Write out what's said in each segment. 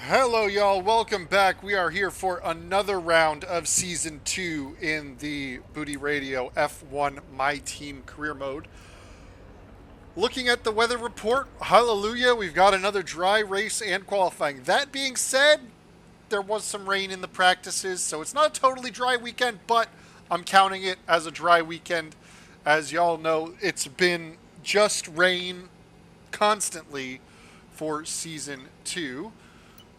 Hello, y'all. Welcome back. We are here for another round of Season 2 in the Booty Radio F1 My Team Career Mode. Looking at the weather report, hallelujah, we've got another dry race and qualifying. That being said, there was some rain in the practices, so it's not a totally dry weekend, but I'm counting it as a dry weekend. As y'all know, it's been just rain constantly for Season 2.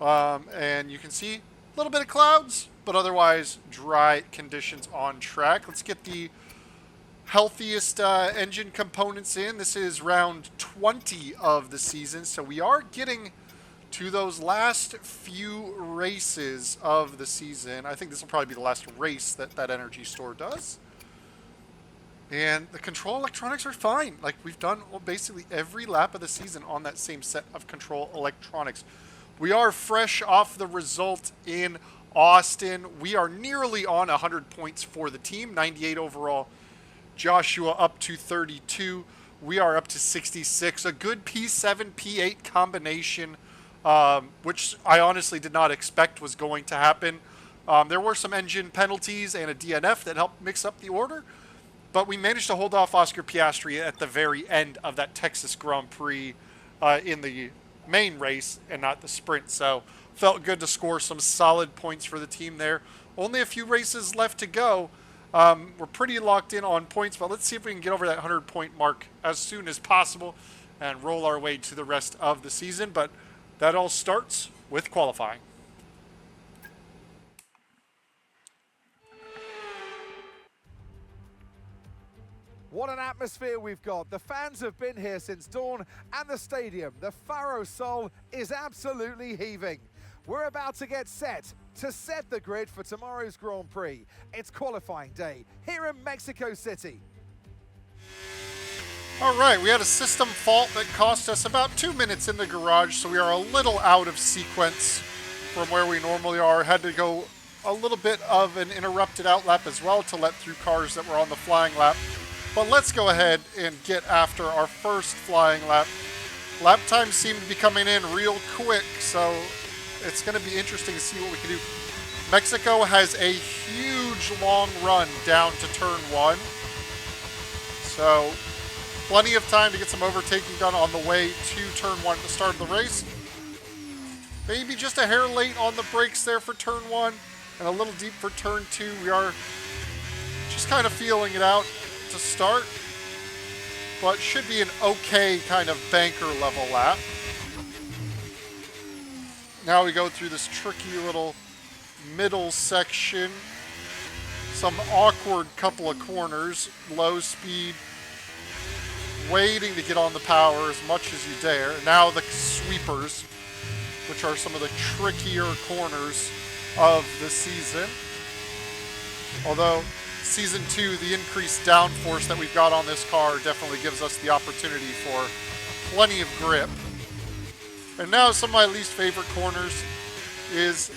And you can see a little bit of clouds, but otherwise dry conditions on track. Let's get the healthiest engine components in. This is round 20 of the season, so we are getting to those last few races of the season. I think this will probably be the last race that Energy Store does. And the control electronics are fine. Like, we've done basically every lap of the season on that same set of control electronics. We are fresh off the result in Austin. We are nearly on 100 points for the team, 98 overall. Joshua up to 32. We are up to 66. A good P7, P8 combination, which I honestly did not expect was going to happen. There were some engine penalties and a DNF that helped mix up the order, but we managed to hold off Oscar Piastri at the very end of that Texas Grand Prix in the main race and not the sprint. So felt good to score some solid points for the team there. Only a few races left to go. We're pretty locked in on points, but let's see if we can get over that 100 point mark as soon as possible and roll our way to the rest of the season. But that all starts with qualifying. What an atmosphere we've got. The fans have been here since dawn, and the stadium, the Faro Sol, is absolutely heaving. We're about to get set to set the grid for tomorrow's Grand Prix. It's qualifying day here in Mexico City. All right, we had a system fault that cost us about 2 minutes in the garage, so we are a little out of sequence from where we normally are. Had to go a little bit of an interrupted outlap as well to let through cars that were on the flying lap. But let's go ahead and get after our first flying lap. Lap times seem to be coming in real quick, so it's going to be interesting to see what we can do. Mexico has a huge long run down to turn 1. So plenty of time to get some overtaking done on the way to turn 1 at the start of the race. Maybe just a hair late on the brakes there for turn 1 and a little deep for turn 2. We are just kind of feeling it out to start, but should be an okay kind of banker level lap. Now we go through this tricky little middle section, some awkward couple of corners, low speed, waiting to get on the power as much as you dare. Now the sweepers, which are some of the trickier corners of the season. Although Season 2, the increased downforce that we've got on this car definitely gives us the opportunity for plenty of grip. And now some of my least favorite corners is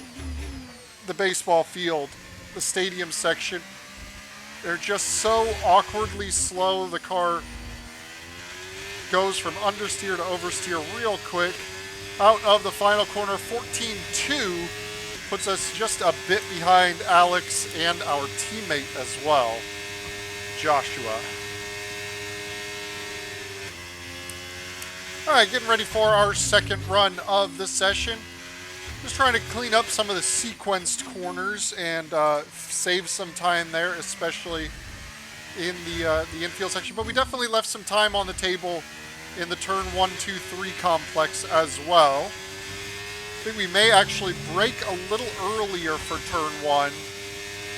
the baseball field, the stadium section. They're just so awkwardly slow. The car goes from understeer to oversteer real quick. Out of the final corner, 14.2. Puts us just a bit behind Alex and our teammate as well, Joshua. All right, getting ready for our second run of the session. Just trying to clean up some of the sequenced corners and save some time there, especially in the infield section. But we definitely left some time on the table in the turn 1, 2, 3 complex as well. I think we may actually brake a little earlier for turn 1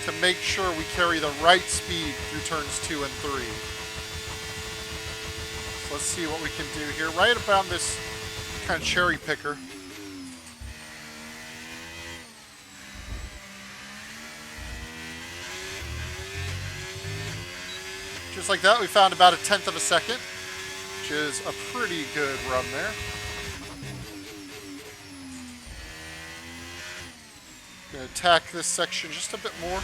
to make sure we carry the right speed through turns 2 and 3. So let's see what we can do here. Right about this kind of cherry picker. Just like that, we found about 1/10 of a second, which is a pretty good run there. Gonna attack this section just a bit more.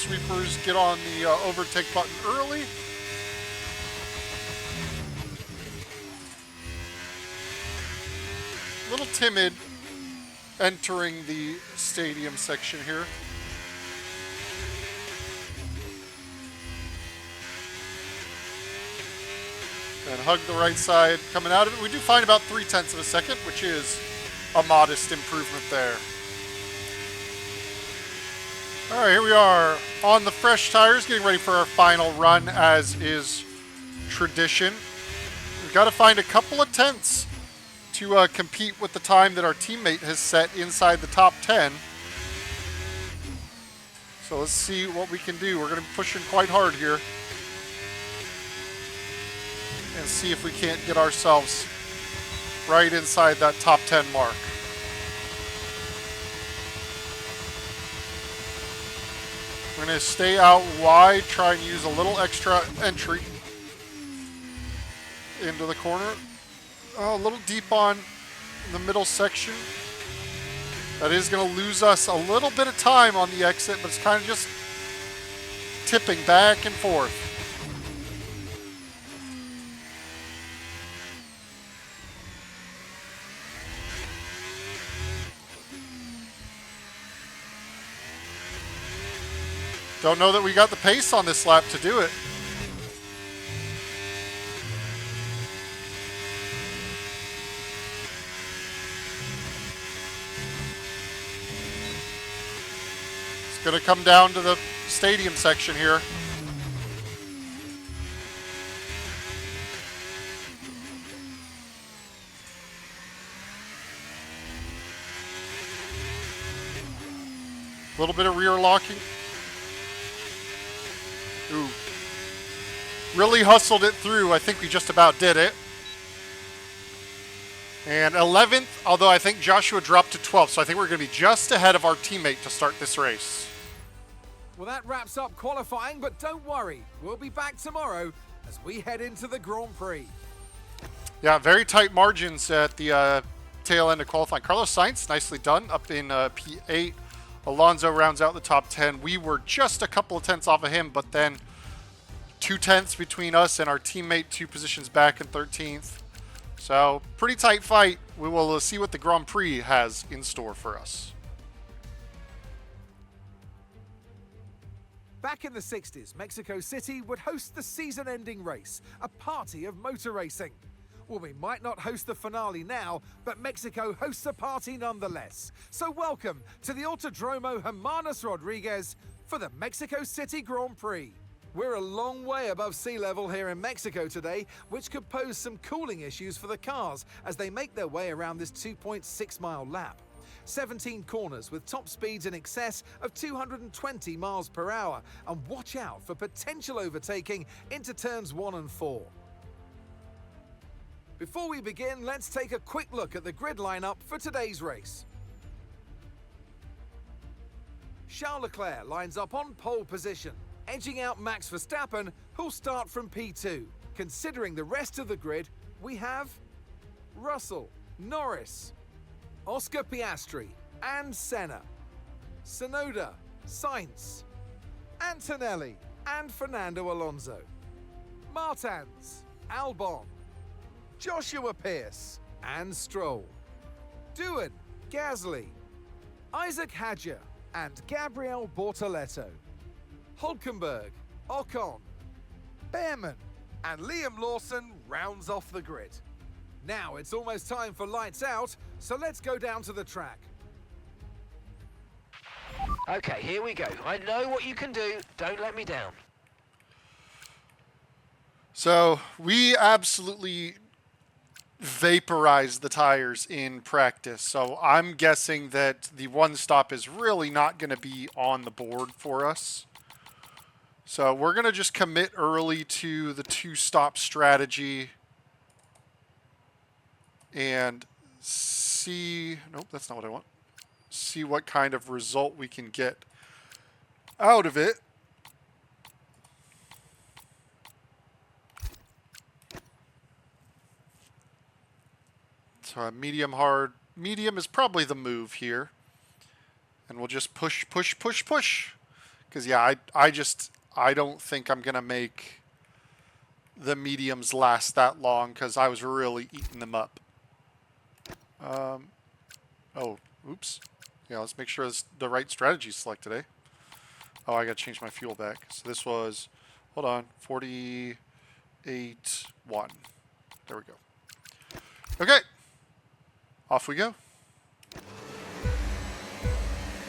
sweepers get on the overtake button early. A little timid entering the stadium section here. And hug the right side coming out of it. We do find about 0.3 of a second, which is a modest improvement there. All right, here we are on the fresh tires, getting ready for our final run, as is tradition. We've got to find a couple of tenths to compete with the time that our teammate has set inside the top 10. So let's see what we can do. We're going to be pushing quite hard here and see if we can't get ourselves right inside that top 10 mark. We're going to stay out wide, try and use a little extra entry into the corner. Oh, a little deep on the middle section. That is going to lose us a little bit of time on the exit, but it's kind of just tipping back and forth. Don't know that we got the pace on this lap to do it. It's going to come down to the stadium section here. A little bit of rear locking. Ooh. Really hustled it through. I think we just about did it. And 11th, although I think Joshua dropped to 12th, so I think we're going to be just ahead of our teammate to start this race. Well, that wraps up qualifying, but don't worry. We'll be back tomorrow as we head into the Grand Prix. Yeah, very tight margins at the tail end of qualifying. Carlos Sainz, nicely done, up in P8. Alonso rounds out the top 10. We were just a couple of tenths off of him, but then 2 tenths between us and our teammate, 2 positions back in 13th. So, pretty tight fight. We will see what the Grand Prix has in store for us. Back in the 60s, Mexico City would host the season-ending race, a party of motor racing. Well, we might not host the finale now, but Mexico hosts a party nonetheless. So welcome to the Autodromo Hermanos Rodriguez for the Mexico City Grand Prix. We're a long way above sea level here in Mexico today, which could pose some cooling issues for the cars as they make their way around this 2.6-mile lap. 17 corners with top speeds in excess of 220 miles per hour, and watch out for potential overtaking into turns 1 and 4. Before we begin, let's take a quick look at the grid lineup for today's race. Charles Leclerc lines up on pole position, edging out Max Verstappen, who'll start from P2. Considering the rest of the grid, we have Russell, Norris, Oscar Piastri, and Senna, Tsunoda, Sainz, Antonelli, and Fernando Alonso, Martins, Albon, Joshua Pierce, and Stroll, Doohan, Gasly, Isaac Hadjar, and Gabriel Bortoleto, Hulkenberg, Ocon, Behrman, and Liam Lawson rounds off the grid. Now it's almost time for lights out, so let's go down to the track. Okay, here we go. I know what you can do. Don't let me down. So we absolutely vaporized the tires in practice. So I'm guessing that the one stop is really not going to be on the board for us. So we're going to just commit early to the 2-stop strategy and see, nope, that's not what I want. See what kind of result we can get out of it. So medium hard. Medium is probably the move here. And we'll just push, push, push, push. Because, yeah, I don't think I'm going to make the mediums last that long because I was really eating them up. Oh, oops. Yeah, let's make sure it's the right strategy selected, eh? Oh, I got to change my fuel back. So this was, hold on, 48.1. There we go. Okay. Off we go.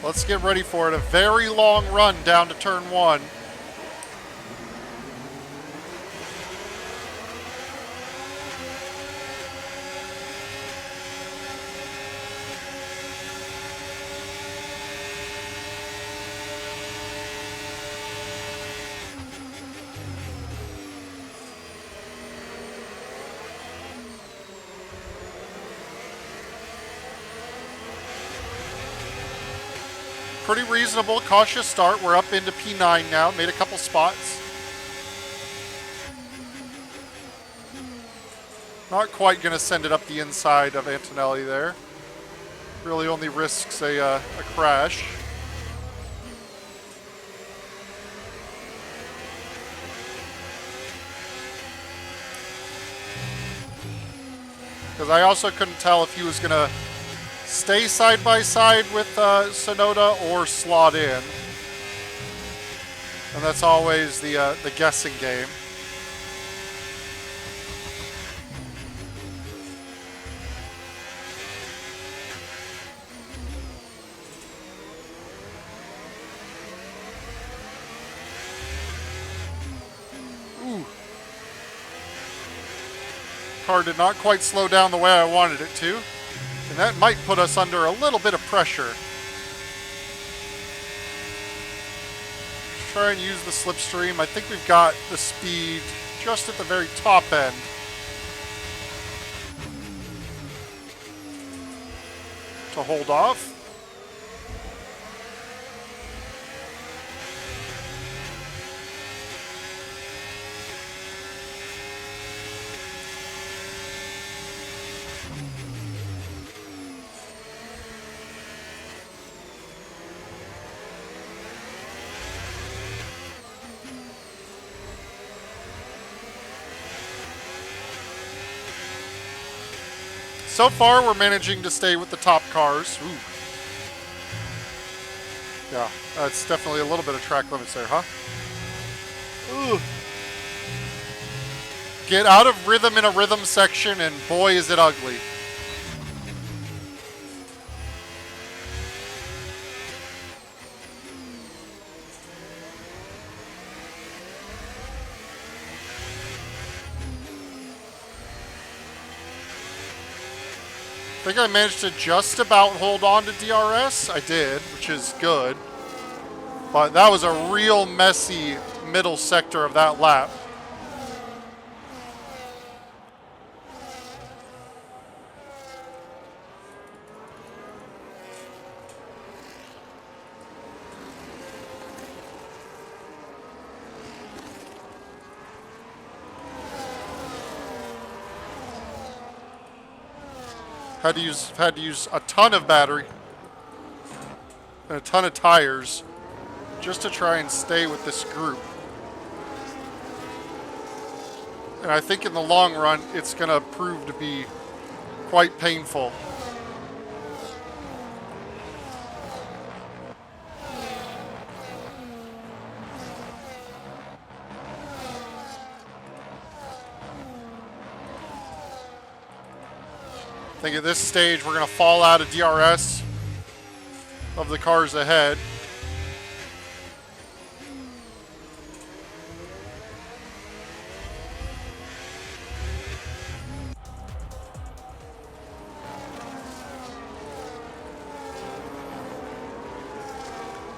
Let's get ready for it. A very long run down to turn 1. Pretty reasonable, cautious start. We're up into P9 now. Made a couple spots. Not quite going to send it up the inside of Antonelli there. Really only risks a crash. Because I also couldn't tell if he was going to stay side by side with Sonoda or slot in. And that's always the guessing game. Ooh. Car did not quite slow down the way I wanted it to. And that might put us under a little bit of pressure. Try and use the slipstream. I think we've got the speed just at the very top end. To hold off. So far, we're managing to stay with the top cars. Ooh. Yeah, it's definitely a little bit of track limits there, huh? Ooh. Get out of rhythm in a rhythm section, and boy, is it ugly. I think I managed to just about hold on to DRS. I did, which is good. But that was a real messy middle sector of that lap. Had to use a ton of battery and a ton of tires just to try and stay with this group. And I think in the long run, it's going to prove to be quite painful. I think at this stage, we're going to fall out of DRS of the cars ahead.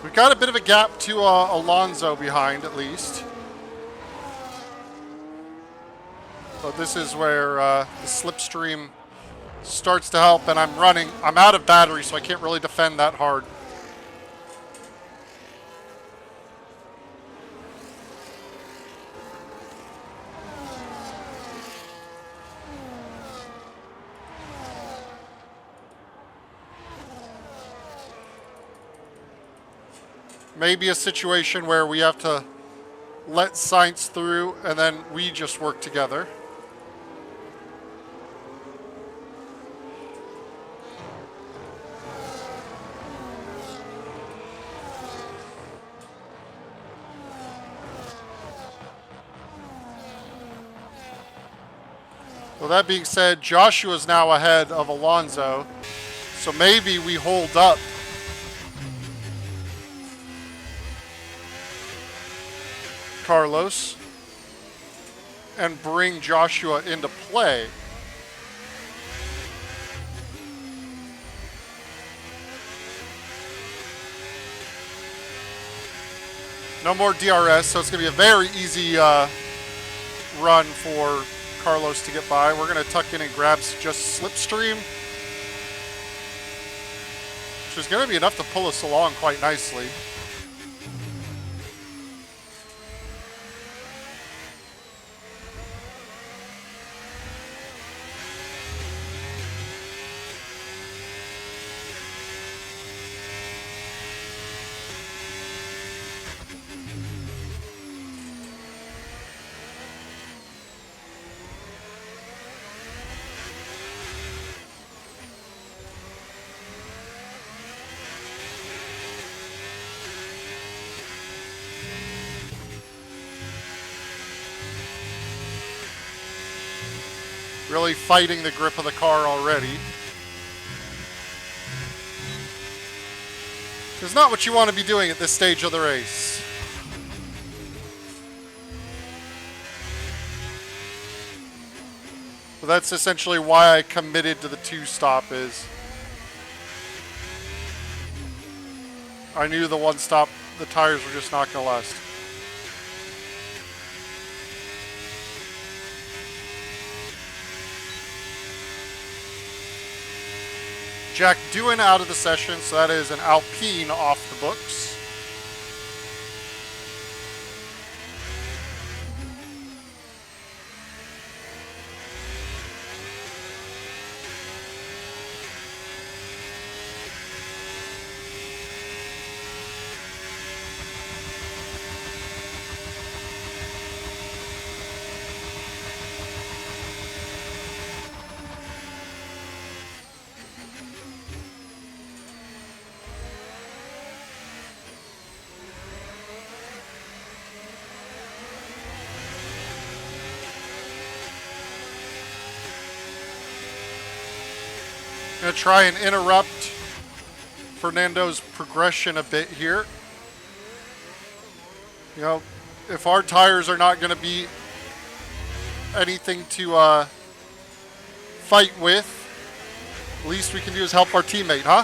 We've got a bit of a gap to Alonso behind, at least. But this is where the slipstream starts to help, and I'm out of battery, so I can't really defend that hard. Maybe a situation where we have to let Sainz through and then we just work together. Well, that being said, Joshua's now ahead of Alonso, so maybe we hold up Carlos and bring Joshua into play. No more DRS, so it's going to be a very easy run for Carlos to get by. We're going to tuck in and grab just Slipstream, which is going to be enough to pull us along quite nicely. Really fighting the grip of the car already. It's not what you want to be doing at this stage of the race. But that's essentially why I committed to the 2-stop is I knew the 1-stop, the tires were just not going to last. Jack Doohan out of the session, so that is an Alpine off the books. Going to try and interrupt Fernando's progression a bit here. You know, if our tires are not going to be anything to fight with, the least we can do is help our teammate, huh?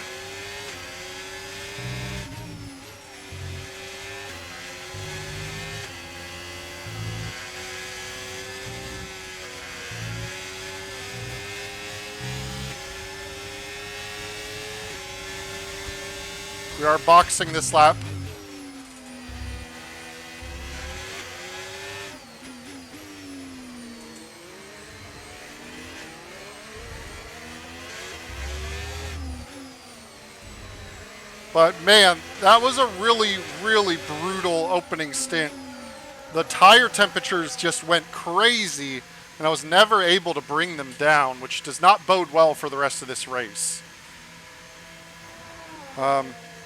We are boxing this lap. But man, that was a really, really brutal opening stint. The tire temperatures just went crazy, and I was never able to bring them down, which does not bode well for the rest of this race.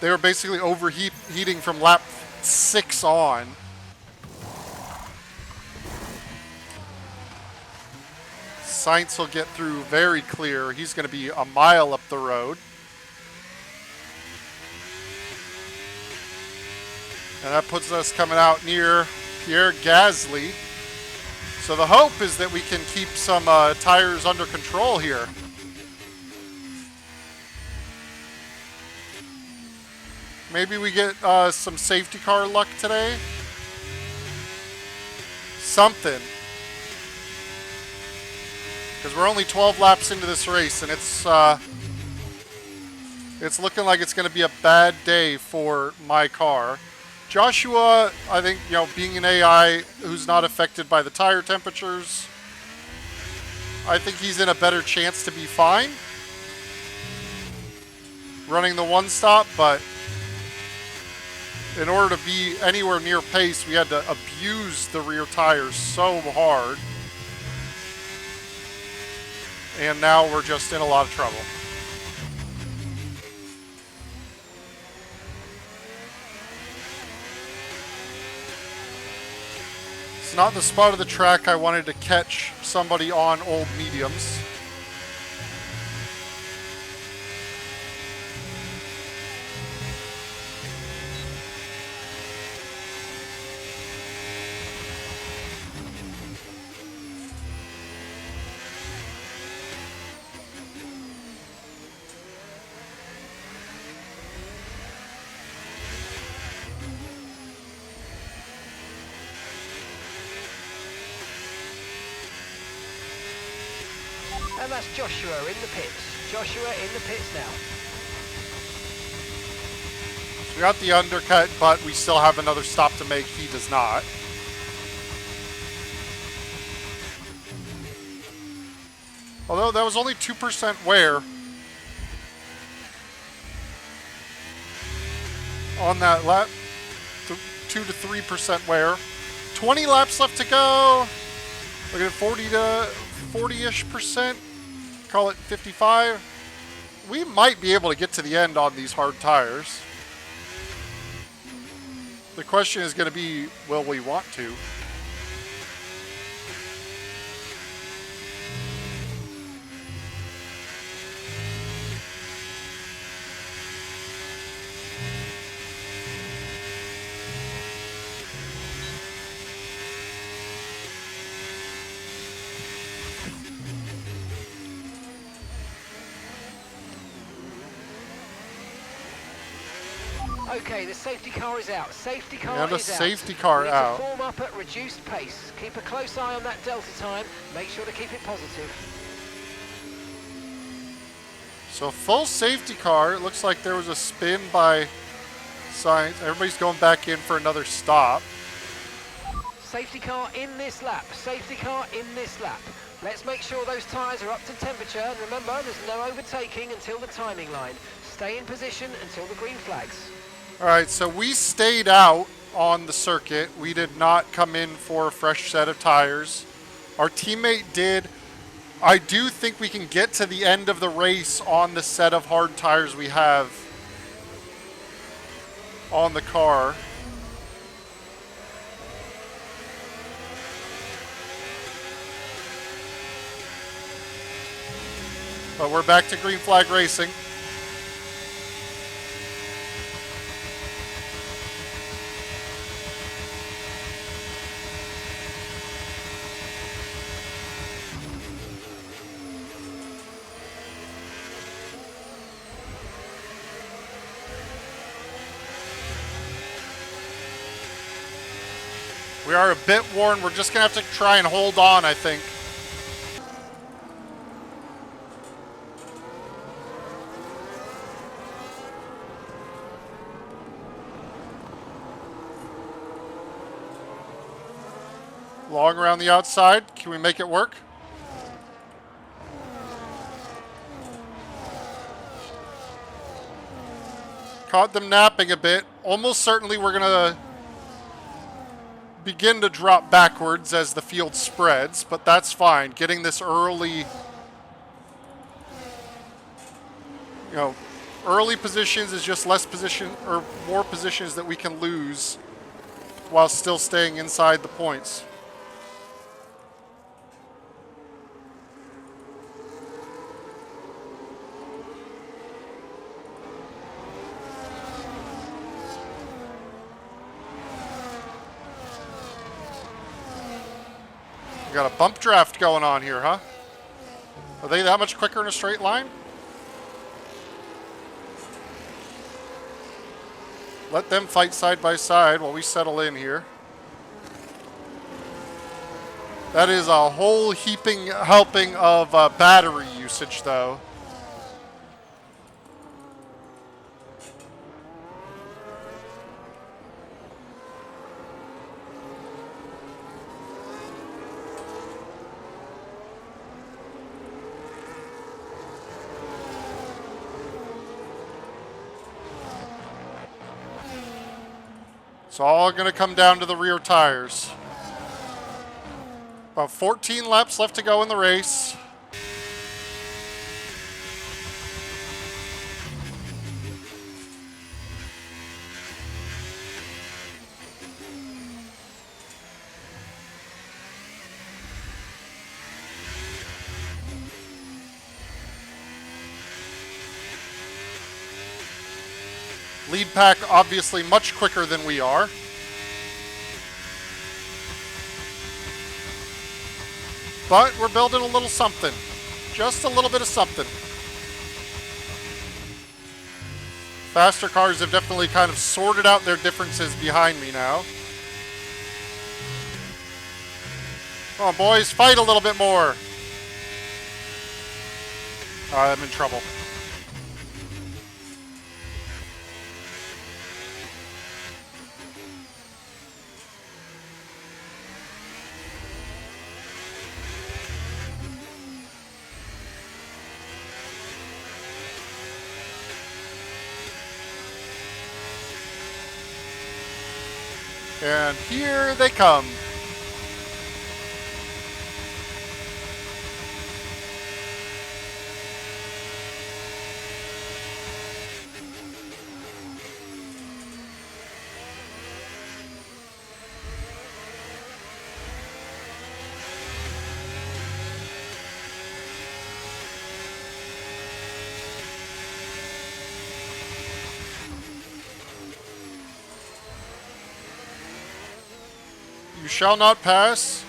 They were basically overheating from lap 6 on. Sainz will get through very clear. He's going to be a mile up the road. And that puts us coming out near Pierre Gasly. So the hope is that we can keep some tires under control here. Maybe we get some safety car luck today. Something. Because we're only 12 laps into this race, and it's looking like it's going to be a bad day for my car. Joshua, I think, you know, being an AI who's not affected by the tire temperatures, I think he's in a better chance to be fine running the 1-stop, but in order to be anywhere near pace, we had to abuse the rear tires so hard. And now we're just in a lot of trouble. It's not the spot of the track I wanted to catch somebody on old mediums. And that's Joshua in the pits. Joshua in the pits now. We got the undercut, but we still have another stop to make. He does not. Although that was only 2% wear on that lap. 2 to 3% wear. 20 laps left to go. Look at 40 to 40-ish percent. Call it 55. We might be able to get to the end on these hard tires. The question is going to be, will we want to? Okay, the safety car is out. Safety car Yeah, the is out. safety car We need out. to form up at reduced pace. Keep a close eye on that delta time. Make sure to keep it positive. So full safety car. It looks like there was a spin by Sainz. Everybody's going back in for another stop. Safety car in this lap. Safety car in this lap. Let's make sure those tyres are up to temperature. And remember, there's no overtaking until the timing line. Stay in position until the green flags. All right, so we stayed out on the circuit. We did not come in for a fresh set of tires. Our teammate did. I do think we can get to the end of the race on the set of hard tires we have on the car. But we're back to green flag racing. We are a bit worn. We're just going to have to try and hold on, I think. Long around the outside. Can we make it work? Caught them napping a bit. Almost certainly we're going to begin to drop backwards as the field spreads, but that's fine. Getting this early, early positions is just less position or more positions that we can lose while still staying inside the points. We got a bump draft going on here, huh? Are they that much quicker in a straight line? Let them fight side by side while we settle in here. That is a whole helping of battery usage, though. It's all going to come down to the rear tires. About 14 laps left to go in the race. Lead pack obviously much quicker than we are. But we're building a little something. Just a little bit of something. Faster cars have definitely kind of sorted out their differences behind me now. Come on, boys, fight a little bit more. I'm in trouble. And here they come. You shall not pass.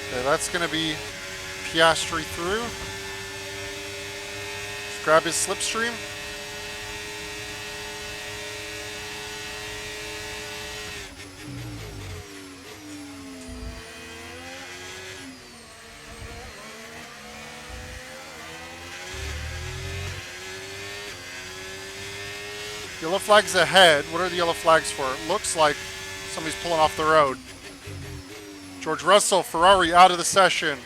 Okay, that's going to be Piastri through. Let's grab his slipstream. Yellow flags ahead. What are the yellow flags for? It looks like somebody's pulling off the road. George Russell, Ferrari out of the session.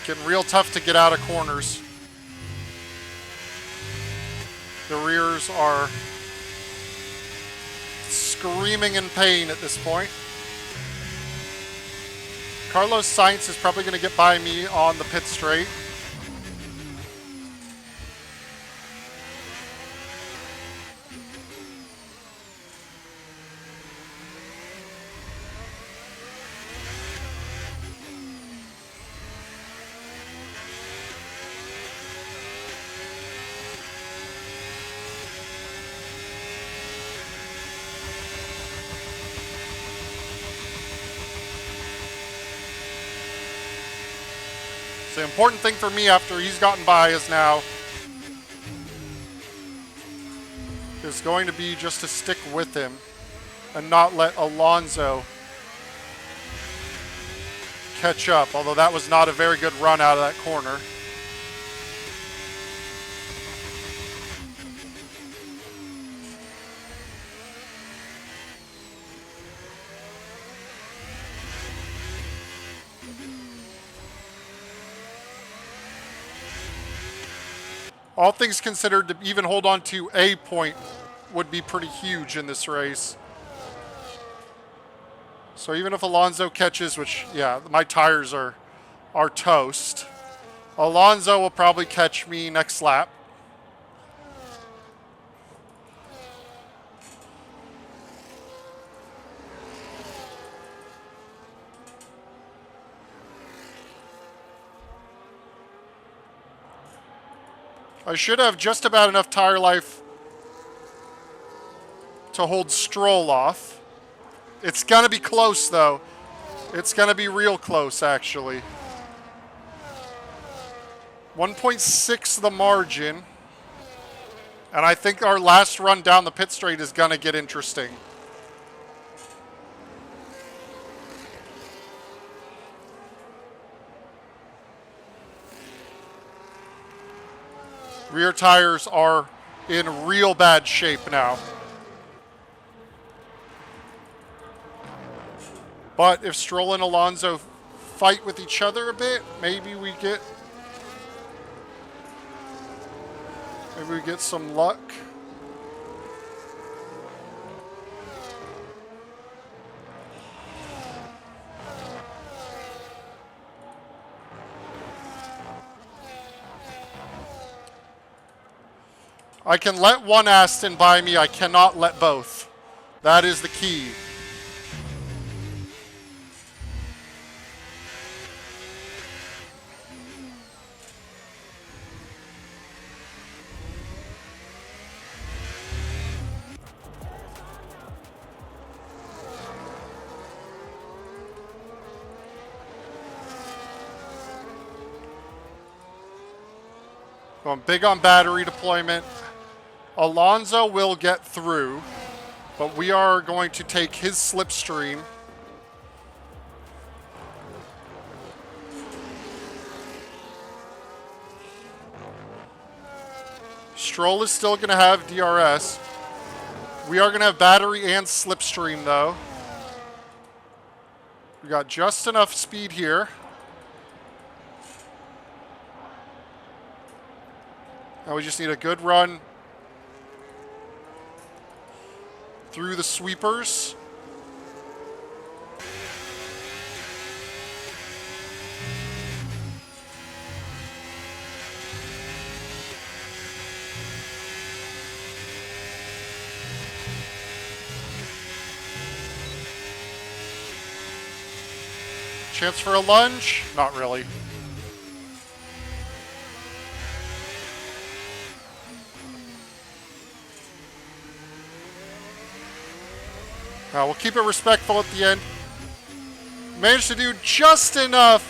Getting real tough to get out of corners. The rears are screaming in pain at this point. Carlos Sainz is probably going to get by me on the pit straight. The important thing for me after he's gotten by is now is going to be just to stick with him and not let Alonso catch up, although that was not a very good run out of that corner. All things considered, to even hold on to a point would be pretty huge in this race. So even if Alonso catches, which, yeah, my tires are toast. Alonso will probably catch me next lap. I should have just about enough tire life to hold Stroll off. It's going to be close, though. It's going to be real close, actually. 1.6 the margin. And I think our last run down the pit straight is going to get interesting. Rear tires are in real bad shape now. But if Stroll and Alonso fight with each other a bit, maybe we get some luck. I can let one Aston by me. I cannot let both. That is the key. Going big on battery deployment. Alonso will get through, but we are going to take his slipstream. Stroll is still going to have DRS. We are going to have battery and slipstream, though. We got just enough speed here. Now we just need a good run through the sweepers. Chance for a lunge? Not really. We'll keep it respectful at the end. Managed to do just enough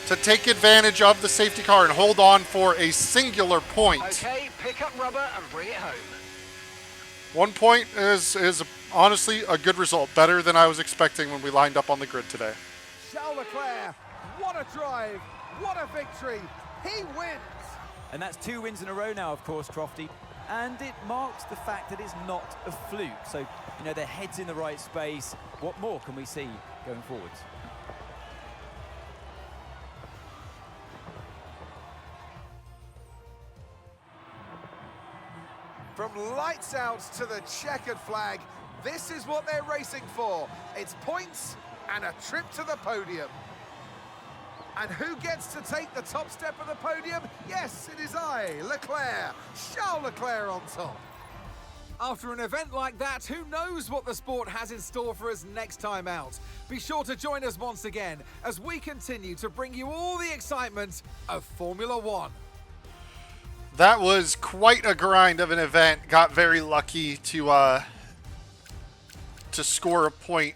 to take advantage of the safety car and hold on for a singular point. Okay, pick up rubber and bring it home. 1 point is honestly a good result. Better than I was expecting when we lined up on the grid today. Charles Leclerc, what a drive, what a victory. He wins. And that's 2 wins in a row now, of course, Crofty. And it marks the fact that it's not a fluke. So, you know, their head's in the right space. What more can we see going forwards? From lights out to the checkered flag, this is what they're racing for. It's points and a trip to the podium. And who gets to take the top step of the podium? Yes, it is I, Leclerc, Charles Leclerc on top. After an event like that, who knows what the sport has in store for us next time out? Be sure to join us once again as we continue to bring you all the excitement of Formula One. That was quite a grind of an event. Got very lucky to score a point.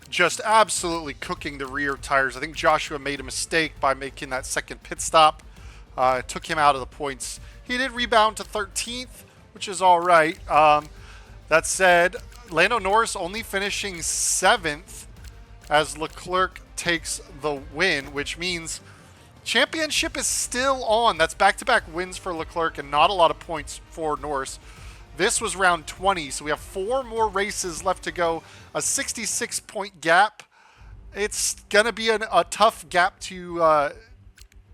Just absolutely cooking the rear tires. I think Joshua made a mistake by making that second pit stop. Took him out of the points. He did rebound to 13th, which is all right. That said, Lando Norris only finishing 7th as Leclerc takes the win, which means championship is still on. That's back-to-back wins for Leclerc and not a lot of points for Norris. This was round 20, so we have 4 more races left to go. A 66-point gap. It's going to be a tough gap to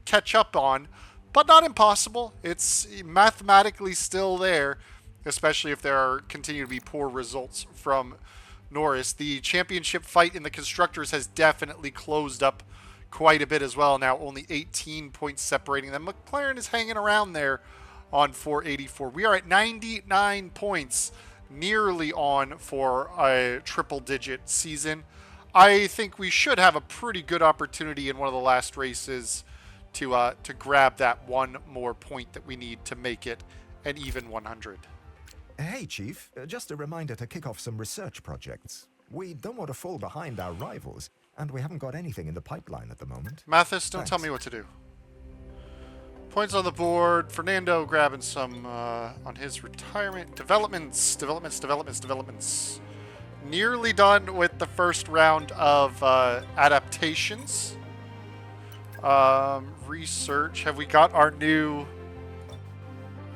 catch up on, but not impossible. It's mathematically still there, especially if there continue to be poor results from Norris. The championship fight in the Constructors has definitely closed up quite a bit as well. Now only 18 points separating them. McLaren is hanging around there on 484. We are at 99 points, nearly on for a triple-digit season. I think we should have a pretty good opportunity in one of the last races to grab that one more point that we need to make it an even 100. Hey, Chief. Just a reminder to kick off some research projects. We don't want to fall behind our rivals, and we haven't got anything in the pipeline at the moment. Mathis, don't tell Thanks. me what to do. Points on the board. Fernando grabbing some on his retirement. Developments. Nearly done with the first round of adaptations. Research. Have we got our new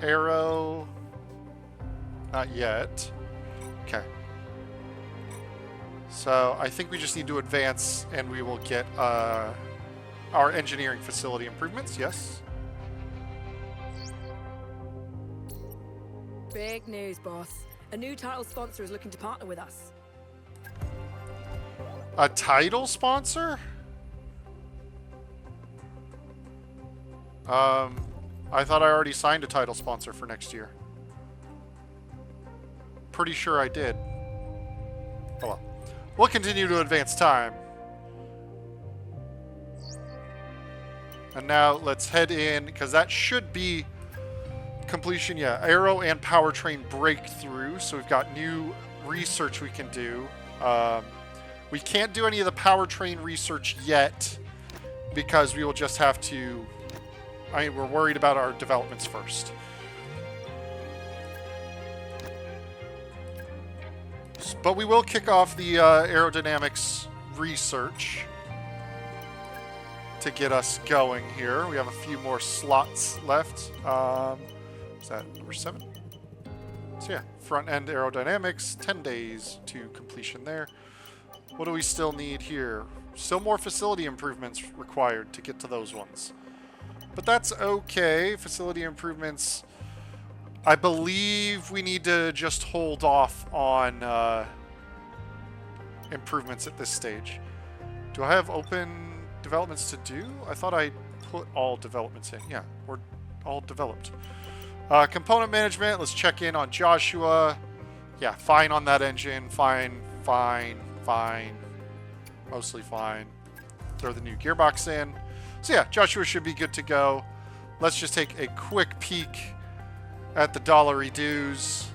aero? Not yet. Okay. So I think we just need to advance and we will get our engineering facility improvements. Yes. Big news, boss. A new title sponsor is looking to partner with us. A title sponsor? I thought I already signed a title sponsor for next year. Pretty sure I did. Oh well. We'll continue to advance time. And now let's head in, because that should be completion. Yeah, aero and powertrain breakthrough. So we've got new research we can do. We can't do any of the powertrain research yet because we will just have to... we're worried about our developments first. But we will kick off the aerodynamics research to get us going here. We have a few more slots left. Is that number 7? So yeah, front end aerodynamics, 10 days to completion there. What do we still need here? Still more facility improvements required to get to those ones. But that's okay. Facility improvements. I believe we need to just hold off on improvements at this stage. Do I have open developments to do? I thought I put all developments in. Yeah, we're all developed. Component management. Let's check in on Joshua. Yeah, fine on that engine. Fine. Mostly fine. Throw the new gearbox in. So yeah, Joshua should be good to go. Let's just take a quick peek at the dollary dues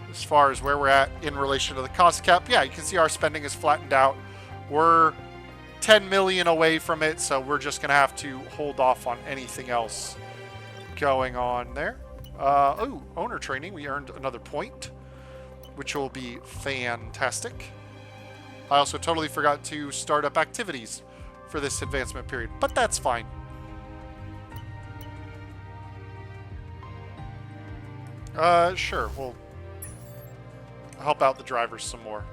as far as where we're at in relation to the cost cap. Yeah, you can see our spending is flattened out. We're 10 million away from it, so we're just gonna have to hold off on anything else going on there. Oh, owner training, we earned another point, which will be fantastic. I also totally forgot to start up activities for this advancement period, but that's fine. Sure, we'll help out the drivers some more.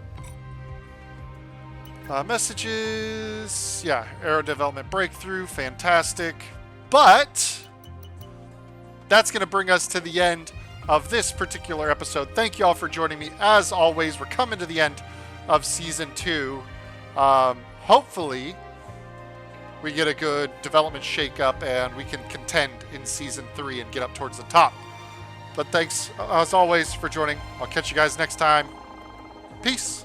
Messages, yeah, aero development breakthrough, fantastic. But that's going to bring us to the end of this particular episode. Thank you all for joining me. As always, we're coming to the end of Season 2. Hopefully, we get a good development shake-up and we can contend in Season 3 and get up towards the top. But thanks, as always, for joining. I'll catch you guys next time. Peace.